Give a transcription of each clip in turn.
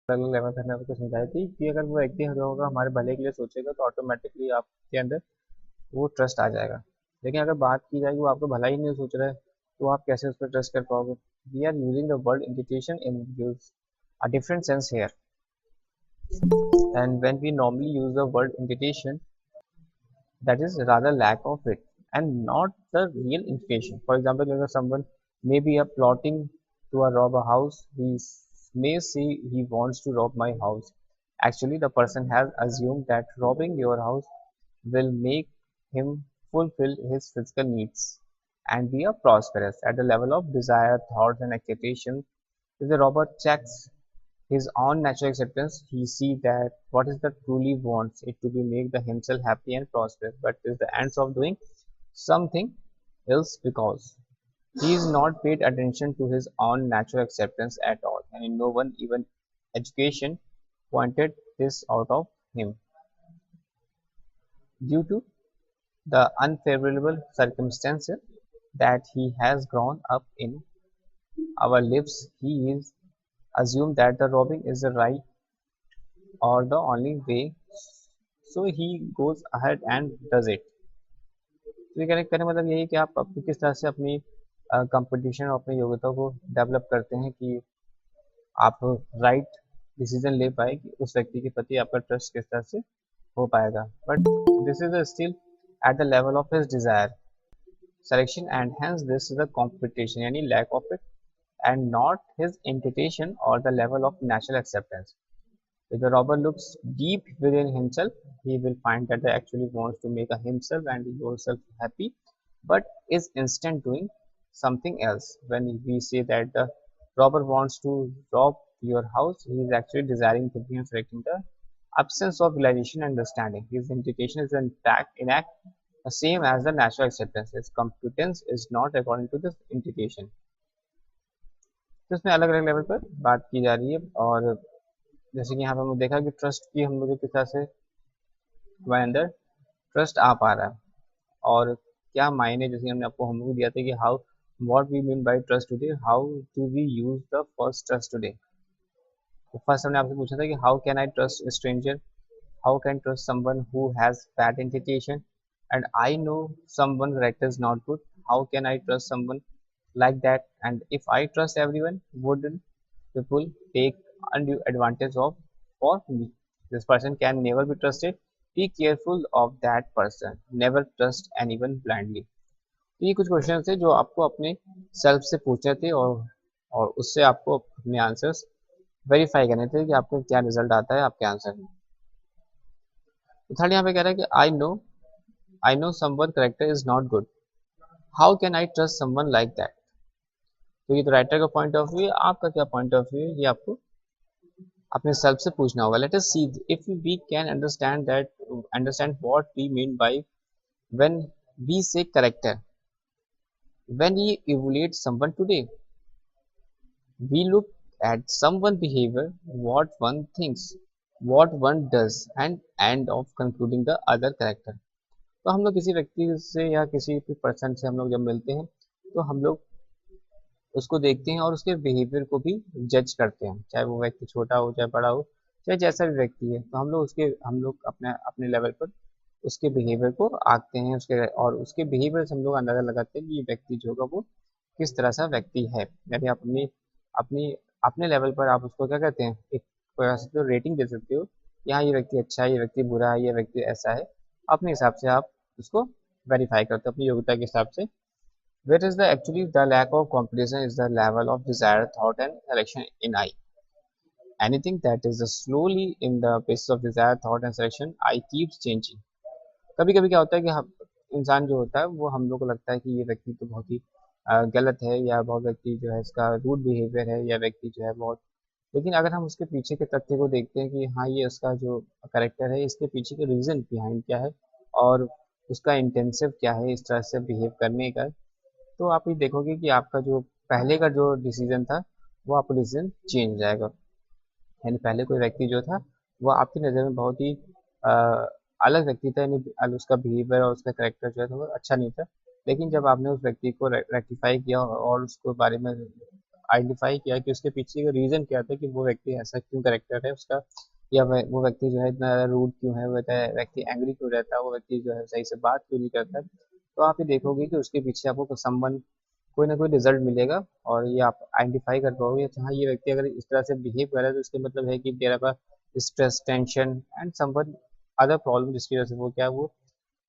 अलग लेवल पर आपको समझाई थी कि अगर वो व्यक्ति जो होगा हमारे भले के लिए सोचेगा तो ऑटोमेटिकली आपके अंदर वो ट्रस्ट आ जाएगा। लेकिन अगर बात की जाए कि वो आपका भला ही नहीं सोच रहा है तो आप कैसे उस पर ट्रस्ट कर पाओगे। We are using the word invitation in use a different sense here, and when we normally use the word invitation, that is rather lack of it and not the real invitation. For example, when someone may be plotting to rob a house, may say he wants to rob my house. Actually, the person has assumed that robbing your house will make him fulfill his physical needs and be a prosperous at the level of desire, thoughts, and expectations. If the robber checks his own natural acceptance, he sees that what is the truly wants it to be make the himself happy and prosperous, but is the ends of doing something else because he is not paid attention to his own natural acceptance at all, and in no one even education pointed this out of him. Due to the unfavorable circumstances that he has grown up in our lives, he is assumed that the robbing is the right or the only way, so he goes ahead and does it. तो ये connect करने मतलब यही कि आप किस तरह से अपनी कंपटीशन और अपनी योग्यता को डेवलप करते हैं कि आप राइट डिसीजन ले पाए कि उस व्यक्ति के प्रति आपका ट्रस्ट किस तरह से हो पाएगा। But this is still at the level of his Dzire selection, and hence this is the competition यानी lack of it and not his invitation or the level of natural acceptance. If the robber looks deep within himself, he will find that he actually wants to make himself and yourself happy, but is instant doing something else. When we say that the robber wants to rob your house, he is actually desiring to be reflecting the absence of realization and understanding. His indication is in fact the same as the natural acceptance. His competence is not according to this indication. तो इसमें अलग अलग level पर बात की जा रही है। और जैसे कि यहाँ पर हमने देखा कि ट्रस्ट की हम लोग किस तरह से हमारे अंदर ट्रस्ट आ पा रहा है और क्या मायने, जैसे हमने आपको होमवर्क दिया था कि how what we mean by trust today, how do we use the first trust today. तो फर्स्ट हमने आपसे पूछा था कि how can I trust stranger, how can trust someone who has bad intention, and I know someone character is not good, how can I trust someone like that, and if I trust everyone, wouldn't people take undue advantage of for me? This person can never be trusted. Be careful of that person. Never trust anyone blindly. तो ये कुछ question थे जो आपको अपने self से पूछने थे और उससे आपको अपने आंसर्स वेरीफाई करने थे कि आपको क्या रिजल्ट आता है आपके आंसर में। तो थर्ड यहाँ पे कह रहा है कि आई know someone character is not good, how can I trust someone like that. तो ये तो राइटर का पॉइंट ऑफ व्यू है, आपका क्या पॉइंट ऑफ व्यू है ये आपको अपने सेल्फ से पूछना होगा। Let us see if we can understand what we mean by when we say character. When we evaluate someone today, we look at someone's behavior, what one thinks, what one does, and end of concluding the other character. तो हम लोग किसी व्यक्ति से या किसी person से हम लोग जब मिलते हैं तो हम लोग उसको देखते हैं और उसके बिहेवियर को भी जज करते हैं, चाहे वो व्यक्ति छोटा हो चाहे बड़ा हो चाहे जैसा भी व्यक्ति है। तो हम लोग अपने अपने लेवल पर उसके बिहेवियर को आंकते हैं उसके, और उसके बिहेवियर से हम लोग अंदाजा लगाते हैं कि ये व्यक्ति जो होगा वो किस तरह सा व्यक्ति है। यानी आप अपनी अपनी अपने लेवल पर आप उसको क्या कहते हैं, एक प्रकार से तो रेटिंग दे सकते हो कि हाँ ये व्यक्ति अच्छा है, ये व्यक्ति बुरा है, ये व्यक्ति ऐसा है। अपने हिसाब से आप उसको वेरीफाई करते हो अपनी योग्यता के हिसाब से। Where is the actually the lack of competition is the level of desire, thought, and selection in I. Anything that is slowly in the basis of desire, thought, and selection, I keeps changing. कभी कभी क्या होता है कि हम इंसान जो होता है वो हम लोग को लगता है कि ये व्यक्ति तो बहुत ही गलत है, या बहुत व्यक्ति जो है इसका रूड बिहेवियर है, या व्यक्ति जो है बहुत, लेकिन अगर हम उसके पीछे के तथ्य को देखते हैं कि हाँ ये उसका जो करेक्टर है इसके पीछे के रीज़न बिहाइंड क्या है और उसका इंटेंसिव क्या है इस तरह से बिहेव करने का, तो आप ये देखोगे कि आपका जो पहले का जो डिसीजन था वो आपका डिसीजन चेंज हो जाएगा। यानी पहले कोई व्यक्ति जो था वो आपकी नज़र में बहुत ही अ, अलग व्यक्ति था, यानी उसका बिहेवियर और उसका करेक्टर जो है तो वो अच्छा नहीं था। लेकिन जब आपने उस व्यक्ति को रेक्टिफाई किया और उसको बारे में आइडेंटिफाई किया कि उसके पीछे का रीज़न क्या था कि वो व्यक्ति ऐसा क्यों करेक्टर है उसका, या वो व्यक्ति जो है इतना ज़्यादा रूड क्यों है, वो व्यक्ति एंग्री क्यों रहता है, वो व्यक्ति जो है सही से बात क्यों नहीं करता, तो आप ये देखोगे कि उसके पीछे आपको संबंध कोई ना कोई रिजल्ट मिलेगा, और ये आप आइडेंटिफाई कर पाओगे हाँ ये व्यक्ति अगर इस तरह से बिहेव कर रहा है तो इसके मतलब है कि तेरा का stress, tension and someone other problem, जिसकी वजह से वो क्या है, वो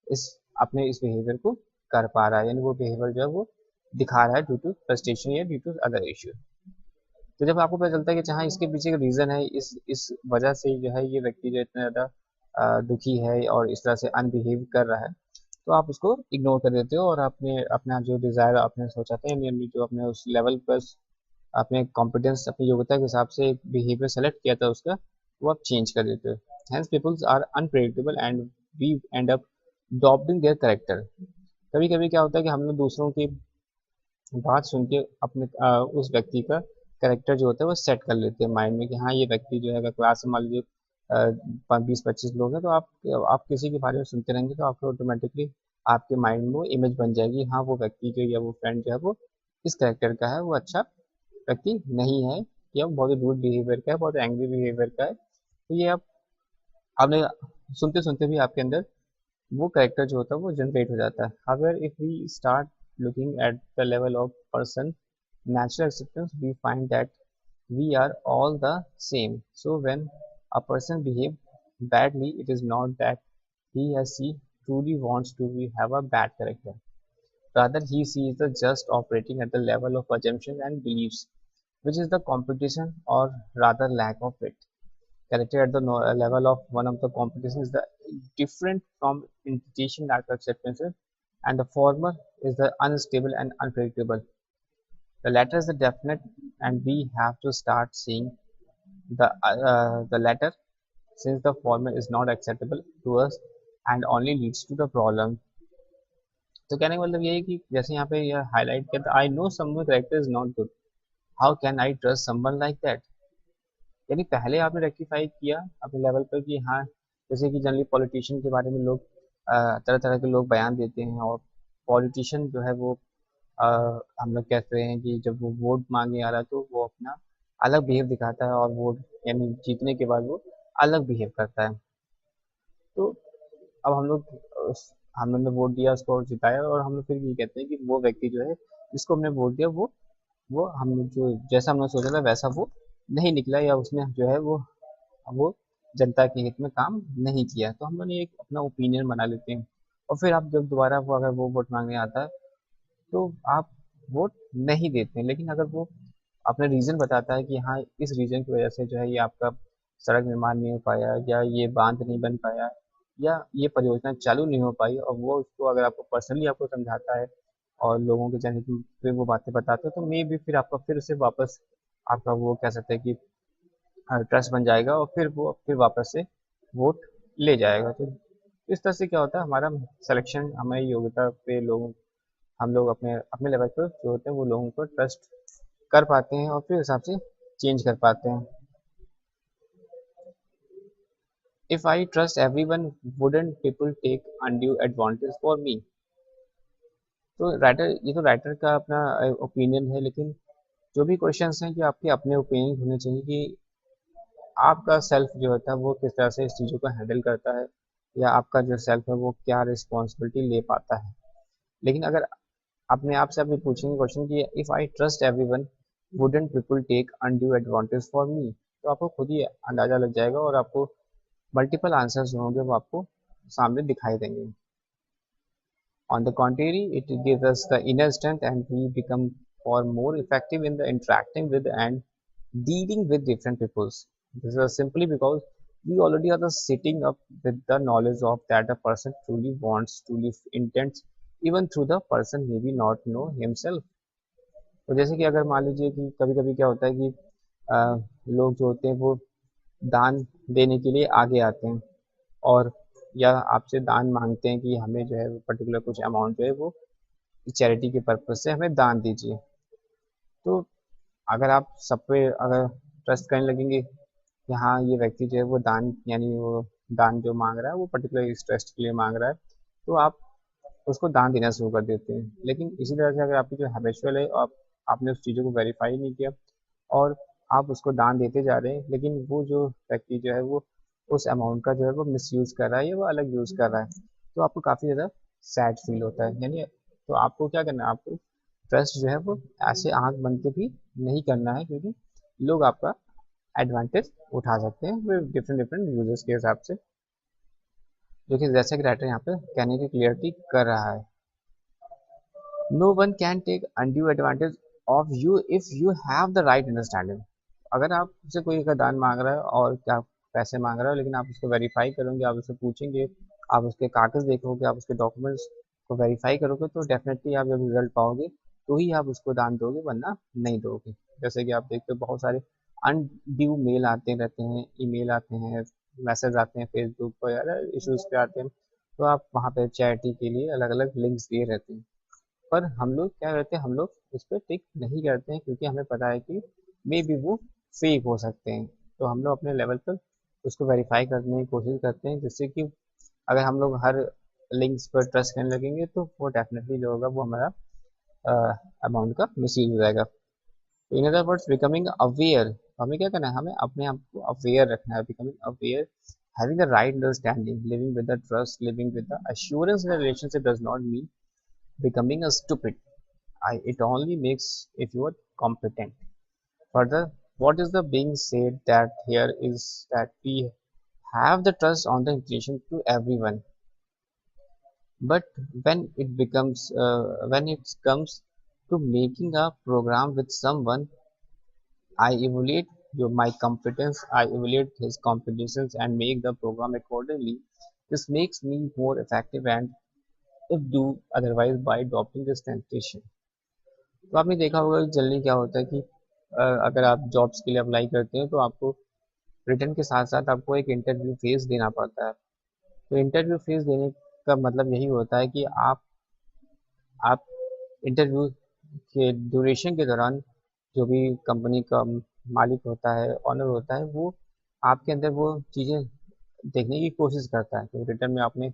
इस अपने इस बिहेवियर को कर पा रहा है, यानी वो बिहेवियर जो है वो दिखा रहा है ड्यू टू फ्रस्ट्रेशन या ड्यू टू अदर इश्यू। तो जब आपको पता चलता है कि हाँ इसके पीछे का रीज़न है, इस वजह से जो है ये व्यक्ति जो इतना ज़्यादा दुखी है और इस तरह से अनबिहेव कर रहा है, तो आप उसको इग्नोर कर देते हो और आपने अपना जो डिज़ायर आपने सोचा था, यानी जो अपने उस लेवल पर अपने कॉम्पिटेंस, अपनी योग्यता के हिसाब से एक बिहेवियर सेलेक्ट किया था उसका, वो आप चेंज कर देते हो। Hence peoples are unpredictable and we end up adopting their character. कभी कभी क्या होता है कि हम लोग दूसरों की बात सुन के अपने उस व्यक्ति का करेक्टर जो होता है वो सेट कर लेते हैं माइंड में कि हाँ ये व्यक्ति जो है, अगर क्लास में मान लीजिए 20-25 लोग हैं, तो आप किसी के बारे में सुनते रहेंगे तो आपको ऑटोमेटिकली आपके माइंड में वो इमेज बन जाएगी, हाँ वो व्यक्ति जो या वो फ्रेंड जो है वो इस करेक्टर का है, वो अच्छा व्यक्ति नहीं है, या बहुत ही रूड बिहेवियर का है, बहुत एंग्री बिहेवियर का है। तो ये आपने सुनते सुनते भी आपके अंदर वो करेक्टर जो होता है वो जनरेट हो जाता है। However, if we start looking at the level of person natural acceptance, we find that we are all the same. So when a person behave badly, it is not that he or she truly wants to have a bad character. Rather, he is the just operating at the level of assumptions and beliefs, which is the competition or rather lack of it. Character at the level of one of the competition is the different from intuition lack of acceptance, and the former is the unstable and unpredictable. The latter is the definite, and we have to start seeing the latter, since the former is not acceptable to us and only leads to the problem. तो कहने का मतलब ये है कि जैसे यहाँ पे यह हाईलाइट किया था, आई know someone character is not good, how can I trust someone like that. यानी पहले आपने रेक्टिफाई किया अपने लेवल पर कि हाँ, जैसे कि जनरली पॉलिटिशियन के बारे में लोग तरह तरह के लोग बयान देते हैं, और पॉलिटिशियन जो है वो अ, हम लोग कहते हैं कि जब वो वोट मांगने आ रहा है तो वो अपना अलग बिहेव दिखाता है, और वोट यानी जीतने के बाद वो अलग बिहेव करता है। तो अब हम लोग ने वोट दिया उसको और जिताया, और हम लोग फिर ये कहते हैं कि वो व्यक्ति जो है जिसको हमने वोट दिया वो हम जो जैसा हमने सोचा था वैसा वो नहीं निकला, या उसने जो है वो जनता के हित में काम नहीं किया, तो हम लोग एक अपना ओपिनियन बना लेते हैं। और फिर आप जब दोबारा वो अगर वो वोट मांगने आता है तो आप वोट नहीं देते हैं, लेकिन अगर वो अपना रीज़न बताता है कि हाँ इस रीज़न की वजह से जो है ये आपका सड़क निर्माण नहीं हो पाया, या ये बांध नहीं बन पाया, या ये परियोजना चालू नहीं हो पाई, और वो उसको अगर आपको पर्सनली आपको समझाता है और लोगों के जनहित में फिर वो बातें बताते हैं, तो मे भी फिर आपका फिर से वापस आपका वो कह सकते हैं कि ट्रस्ट बन जाएगा, और फिर वो फिर वापस से वोट ले जाएगा। तो इस तरह से क्या होता है, हमारा सिलेक्शन हमारी योग्यता पे लोग हम लोग अपने अपने लेवल पर जो होते हैं वो लोगों को ट्रस्ट कर पाते हैं और फिर हिसाब से चेंज कर पाते हैं। If I trust everyone wouldn't people take undue advantage for me. तो ये तो राइटर का अपना ओपिनियन है, लेकिन जो भी क्वेश्चंस हैं कि आपके अपने ओपिनियन होने चाहिए कि आपका सेल्फ जो होता है वो किस तरह से इस चीज़ों को हैंडल करता है, या आपका जो सेल्फ है वो क्या रिस्पॉन्सिबिलिटी ले पाता है। लेकिन अगर अपने आप से अभी पूछेंगे क्वेश्चन कि if I trust everyone wouldn't people take undue advantage for me, तो आपको खुद ही अंदाज़ा लग जाएगा, और आपको मल्टीपल आंसर्स जो होंगे वो आपको सामने दिखाई देंगे। On the contrary, it gives us the inner strength, and we become far more effective in the interacting with and dealing with different peoples. This is simply because we already are the sitting up with the knowledge of that a person truly wants, truly intends, even through the person maybe not know himself. तो जैसे कि अगर मान लीजिए कि कभी कभी क्या होता है कि लोग जो होते हैं वो दान देने के लिए आगे आते हैं, और या आपसे दान मांगते हैं कि हमें जो है पर्टिकुलर कुछ अमाउंट जो है वो चैरिटी के पर्पज से हमें दान दीजिए। तो अगर आप सब पे अगर ट्रस्ट करने लगेंगे कि हाँ ये व्यक्ति जो है वो दान यानी वो दान जो मांग रहा है वो पर्टिकुलर इस ट्रस्ट के लिए मांग रहा है, तो आप उसको दान देना शुरू कर देते हैं। लेकिन इसी तरह से अगर आपकी जो हैबिचुअल है, आपने उस चीज़ों को वेरीफाई नहीं किया और आप उसको दान देते जा रहे हैं, लेकिन वो जो व्यक्ति जो है वो उस अमाउंट का जो है वो मिसयूज़ कर रहा है या वो अलग यूज़ कर रहा है, तो आपको काफ़ी ज़्यादा सैड फील होता है। यानी तो आपको क्या करना है, आपको ट्रस्ट जो है वो ऐसे आँख बंद के भी नहीं करना है, क्योंकि लोग आपका एडवांटेज उठा सकते हैं डिफरेंट डिफरेंट यूजर्स के हिसाब से, जो कि जैसे कि राइटर यहाँ पे कहने की क्लियरिटी कर रहा है। No one can take undue advantage of you if you have the right understanding. अगर आपसे कोई अगर दान मांग रहा है और क्या पैसे मांग रहा है, लेकिन आप उसको वेरीफाई करोगे, आप उससे पूछेंगे, आप उसके कागज देखोगे, आप उसके डॉक्यूमेंट्स को वेरीफाई करोगे, तो डेफिनेटली आप जब रिजल्ट पाओगे तो ही आप उसको दान दोगे, वरना नहीं दोगे। जैसे कि आप देखते हो बहुत सारे अनड्यू मेल आते रहते हैं, ईमेल आते हैं, मैसेज आते हैं फेसबुक पर या इश्यूज पे आते हैं, तो आप वहाँ पे चैरिटी के लिए अलग अलग लिंक्स दिए रहते हैं। पर हम लोग क्या करते हैं, हम लोग उस पर टिक नहीं करते हैं, क्योंकि हमें पता है कि मे बी वो फेक हो सकते हैं। तो हम लोग अपने लेवल पर उसको वेरीफाई करने की कोशिश करते हैं, जिससे कि अगर हम लोग हर लिंक्स पर ट्रस्ट करने लगेंगे तो वो डेफिनेटली जो होगा वो हमारा अमाउंट का मिसयूज हो जाएगा। In other words becoming aware, हमें क्या करना है, हमें अपने आप को अवेयर रखना है। Becoming aware, having the right understanding, living with the trust, living with the assurance in a relationship does not mean becoming a stupid. It only makes if you are competent. Further, what is the being said that here is that we have the trust on the intention to everyone, but when it comes to making a program with someone, I evaluate my competence, I evaluate his competences and make the program accordingly. This makes me more effective and if do otherwise by adopting this temptation. तो आपने देखा होगा कि generally क्या होता है कि अगर आप जॉब्स के लिए अप्लाई करते हैं तो आपको रिटर्न के साथ साथ आपको एक इंटरव्यू फेज देना पड़ता है। तो इंटरव्यू फेज देने का मतलब यही होता है कि आप इंटरव्यू के ड्यूरेशन के दौरान जो भी कंपनी का मालिक होता है, ऑनर होता है, वो आपके अंदर वो चीज़ें देखने की कोशिश करता है। तो रिटर्न में आपने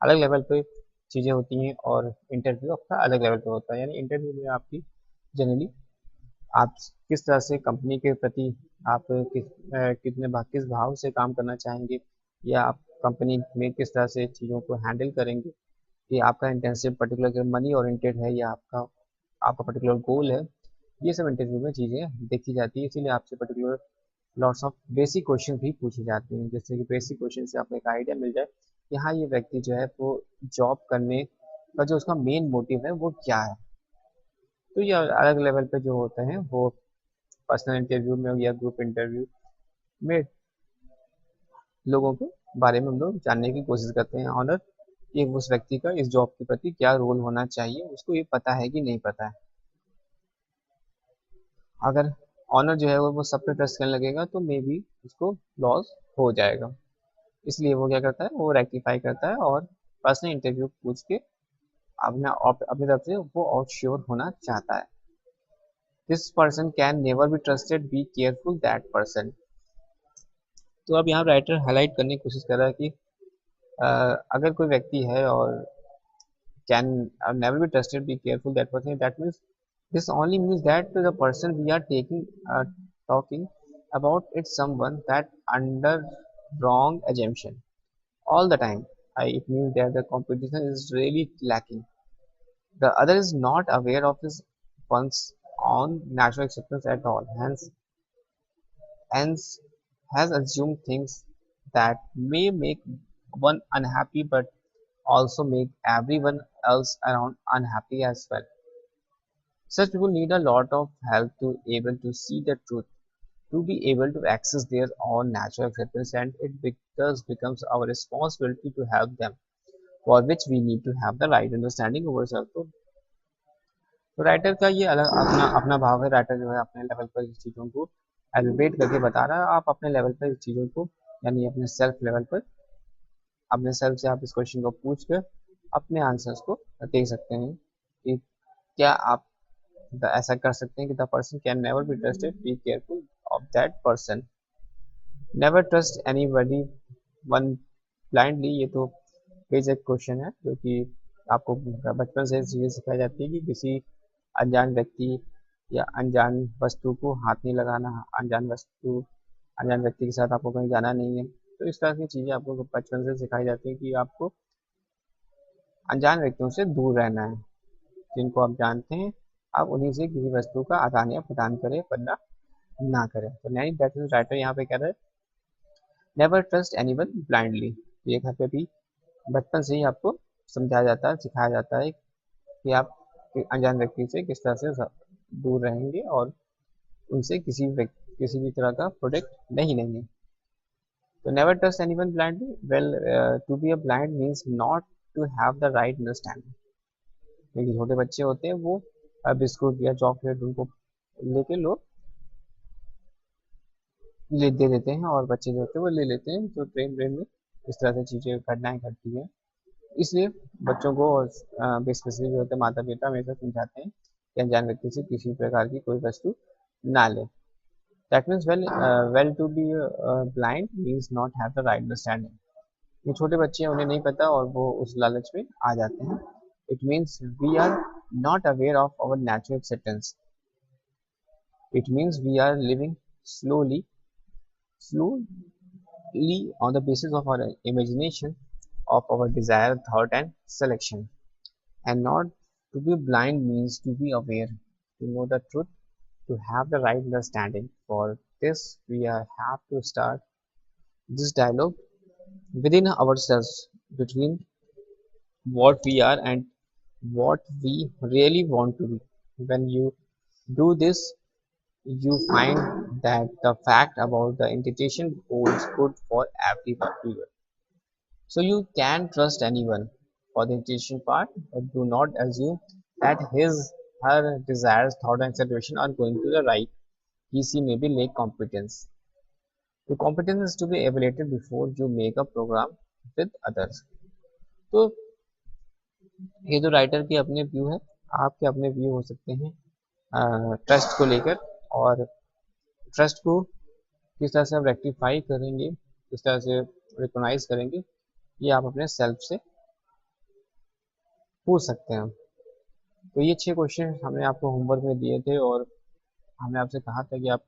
अलग लेवल पे चीज़ें होती हैं और इंटरव्यू आपका अलग लेवल पे होता है। यानी इंटरव्यू में आपकी जनरली आप किस तरह से कंपनी के प्रति आप किस भाव से काम करना चाहेंगे, या आप कंपनी में किस तरह से चीज़ों को हैंडल करेंगे, कि आपका इंटेंसिव पर्टिकुलर मनी ओरिएंटेड है या आपका आपका पर्टिकुलर गोल है। ये सब इंटरव्यू में चीज़ें देखी जाती है, इसीलिए आपसे particular lots of basic question भी पूछे जाते हैं, जैसे कि बेसिक क्वेश्चन से आपको एक आइडिया मिल जाए कि हाँ ये व्यक्ति जो है वो जॉब करने का जो उसका मेन मोटिव है वो क्या है। तो ये अलग लेवल पे जो होते हैं वो पर्सनल इंटरव्यू में या ग्रुप इंटरव्यू में लोगों के बारे में हम लोग जानने की कोशिश करते हैं, ऑनर कि उस व्यक्ति का इस जॉब के प्रति क्या रोल होना चाहिए, उसको ये पता है कि नहीं पता है। अगर ऑनर जो है वो सब पे ट्रस्ट करने लगेगा तो मे बी उसको लॉस हो जाएगा। इसलिए वो क्या करता है, वो रेक्टिफाई करता है और पर्सनल इंटरव्यू पूछ के अपनी तरफ से वो और श्योर होना चाहता है। This person can never be trusted, be careful that person. तो अब यहाँ राइटर हाईलाइट करने की कोशिश कर रहा है कि अगर कोई व्यक्ति है और can never be trusted, be careful that person, that means this only means that the person we are talking about it's someone that under wrong assumption all the time. It means that the competition is really lacking. The other is not aware of his one's own natural acceptance at all. Hence has assumed things that may make one unhappy but also make everyone else around unhappy as well. Such people need a lot of help to able to see the truth, to be able to access their own natural acceptance, and thus becomes our responsibility to help them, for which we need to have the right understanding over self. तो writer का ये अलग अपना अपना भाव है। Writer जो है अपने लेवल पर इस चीज़ों को एलिब्रेट करके बता रहा है। आप अपने लेवल पर इस चीज़ों को, यानी अपने सेल्फ लेवल पर अपने सेल्फ से आप इस क्वेश्चन को पूछ कर अपने आंसर्स को देख सकते हैं कि क्या आप ऐसा कर सकते हैं कि the person can never be trusted, be careful of that person. Never trust anybody one blindly, ये तो बेसिक क्वेश्चन है जो कि आपको बचपन से चीज़ें सिखाई जाती है कि किसी अनजान व्यक्ति या अनजान वस्तु को हाथ नहीं लगाना, अनजान व्यक्ति के साथ आपको कहीं जाना नहीं है। तो इस तरह की चीज़ें आपको बचपन से सिखाई जाती है कि आपको अनजान व्यक्तियों से दूर रहना है। जिनको आप जानते हैं, आप उन्हीं से किसी वस्तु का आदान या प्रदान करें, वरना ना करें। तो नैनी दैट राइटर यहाँ पे कह रहे हैं, नेवर ट्रस्ट एनीवन ब्लाइंडली। ये घर पे भी बचपन से ही आपको समझाया जाता है, सिखाया जाता है कि आप अनजान व्यक्ति से किस तरह से दूर रहेंगे और उनसे किसी भी तरह का प्रोडक्ट नहीं लेंगे। तो never trust anyone blindly. Well, to be a blind means not to have the right understanding. क्योंकि छोटे बच्चे होते हैं वो बिस्कुट या चॉकलेट उनको लेके लोग दे देते हैं, और बच्चे जो होते हैं वो ले लेते हैं। तो ट्रेन ब्रेन में इस तरह से चीज़ें घटनाएं घटती हैं। इसलिए बच्चों को स्पेशली जो होते हैं माता पिता हमेशा समझाते हैं कि अनजान व्यक्ति से किसी प्रकार की कोई वस्तु ना ले। That means well to be blind means not have the right understanding. ये छोटे बच्चे हैं, उन्हें नहीं पता और वो उस लालच में आ जाते हैं। It means we are not aware of our natural acceptance. It means we are living slowly on the basis of our imagination, of our desire, thought, and selection. And not to be blind means to be aware, to know the truth, to have the right understanding. For this, have to start this dialogue within ourselves between what we are and what we really want to be. When you do this, you find that the fact about the integration holds good for everyone. So you can trust anyone for the intuition part, but do not assume that her desires, thought, and situation are going to the right. He may be lack competence. The competence is to be evaluated before you make a program with others. तो ये तो writer के अपने view है, आपके अपने view हो सकते हैं ट्रस्ट को लेकर। और ट्रस्ट को किस तरह से आप रेक्टिफाई करेंगे, किस तरह से रिकॉग्नाइज करेंगे, ये आप अपने सेल्फ से पूछ सकते हैं। तो ये 6 क्वेश्चन हमने आपको होमवर्क में दिए थे और हमने आपसे कहा था कि आप